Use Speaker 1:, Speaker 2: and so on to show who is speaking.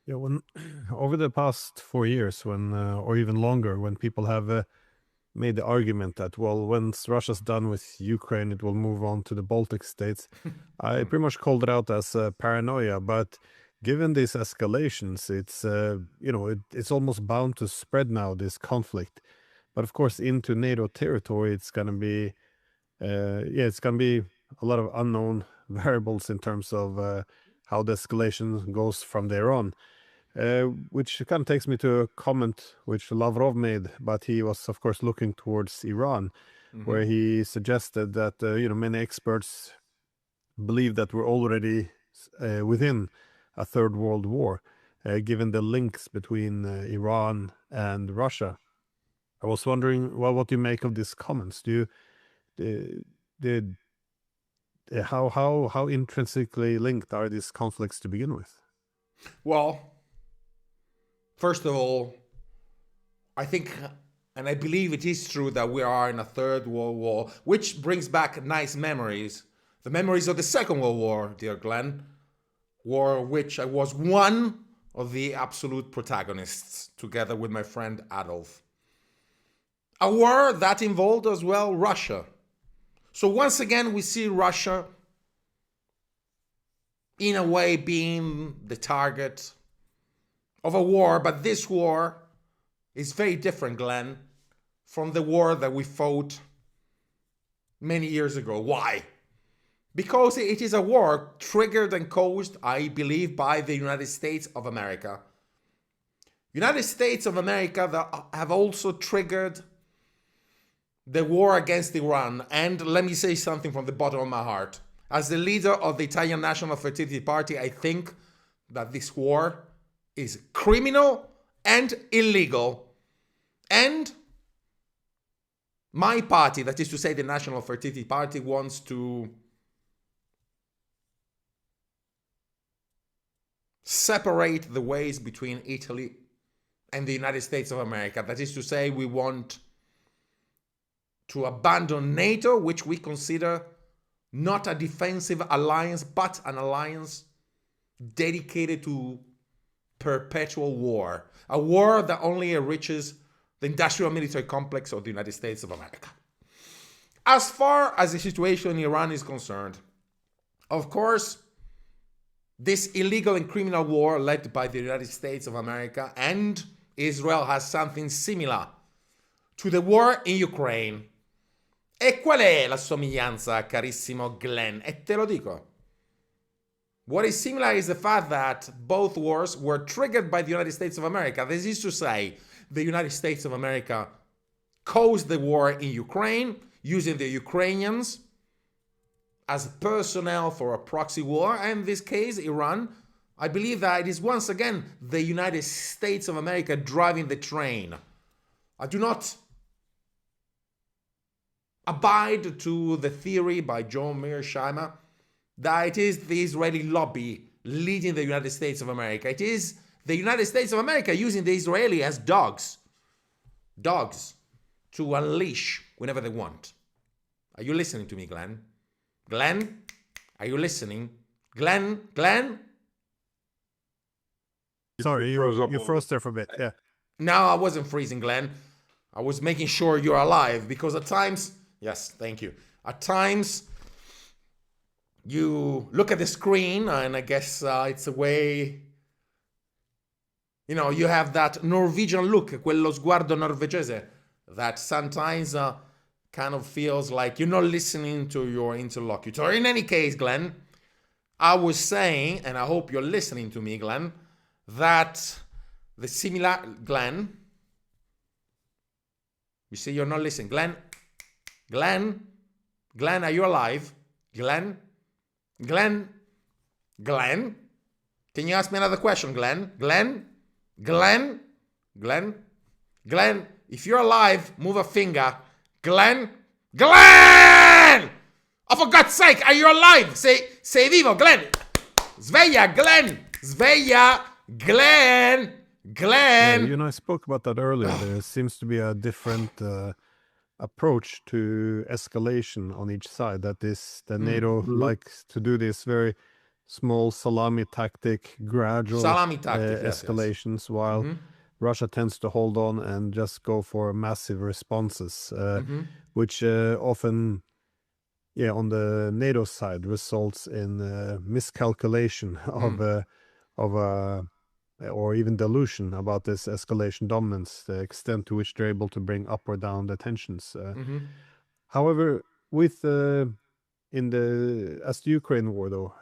Speaker 1: Yeah, when over the past 4 years, when or even longer, when people have made the argument that, well, once Russia's done with Ukraine, it will move on to the Baltic states. I
Speaker 2: Hmm.
Speaker 1: pretty much called it out as paranoia, but given these escalations, it's almost bound to spread now, this conflict. But of course, into NATO territory, it's gonna be it's gonna be a lot of unknown variables in terms of how the escalation goes from there on. Which kind of takes me to a comment which Lavrov made, but he was, of course, looking towards Iran,
Speaker 2: Hmm.
Speaker 1: where he suggested that many experts believe that we're already within a third world war, given the links between Iran and Russia. I was wondering, well, what do you make of these comments? Do you did how intrinsically linked are these conflicts to begin with?
Speaker 2: Well, first of all, I think, and I believe it is true that we are in a third world war, which brings back nice memories. The memories of the Second World War, dear Glenn, war which I was one of the absolute protagonists, together with my friend Adolf. A war that involved as well Russia. So once again, we see Russia in a way being the target of a war, but this war is very different, Glenn, from the war that we fought many years ago. Why? Because it is a war triggered and caused, I believe, by the United States of America. United States of America that have also triggered the war against Iran. And let me say something from the bottom of my heart. As the leader of the Italian National Fertility Party, I think that this war is criminal and illegal. And my party, that is to say the National Fertility Party, wants to separate the ways between Italy and the United States of America. That is to say, we want to abandon NATO, which we consider not a defensive alliance, but an alliance dedicated to perpetual war. A war that only enriches the industrial military complex of the United States of America. As far as the situation in Iran is concerned, of course, this illegal and criminal war led by the United States of America and Israel has something similar to the war in Ukraine. E qual è la somiglianza, carissimo Glenn? E te lo dico. What is similar is the fact that both wars were triggered by the United States of America. This is to say, the United States of America caused the war in Ukraine using the Ukrainians as personnel for a proxy war. And in this case, Iran, I believe that it is once again the United States of America driving the train. I do not abide to the theory by John Mearsheimer that it is the Israeli lobby leading the United States of America. It is the United States of America using the Israeli as dogs to unleash whenever they want. Are you listening to me, Glenn? Glenn, are you listening? Glenn?
Speaker 1: Sorry,
Speaker 3: Froze up a
Speaker 1: you
Speaker 3: little
Speaker 1: froze
Speaker 3: bit.
Speaker 1: there for a bit. Yeah.
Speaker 2: No, I wasn't freezing, Glenn. I was making sure you're alive because at times, yes, thank you. At times, you look at the screen and I guess it's a way, you have that Norwegian look, quello sguardo norvegese, that sometimes kind of feels like you're not listening to your interlocutor. In any case, Glenn, I was saying, and I hope you're listening to me, Glenn, that the similar, Glenn, you see you're not listening. Glenn, are you alive? Glenn, can you ask me another question, Glenn? Glenn, if you're alive, move a finger. Glenn, oh, for God's sake, are you alive? Sei vivo, Glenn. Sveglia, Glenn.
Speaker 1: Yeah, you and I spoke about that earlier. There seems to be a different approach to escalation on each side. That NATO likes to do this very small salami tactic, gradual
Speaker 2: Salami tactic, yes, yes.
Speaker 1: escalations, while
Speaker 2: Mm-hmm.
Speaker 1: Russia tends to hold on and just go for massive responses,
Speaker 2: Mm-hmm.
Speaker 1: which often, yeah, on the NATO side results in miscalculation of or even delusion about this escalation dominance, the extent to which they're able to bring up or down the tensions.
Speaker 2: Mm-hmm.
Speaker 1: However, with in the as the Ukraine war, though,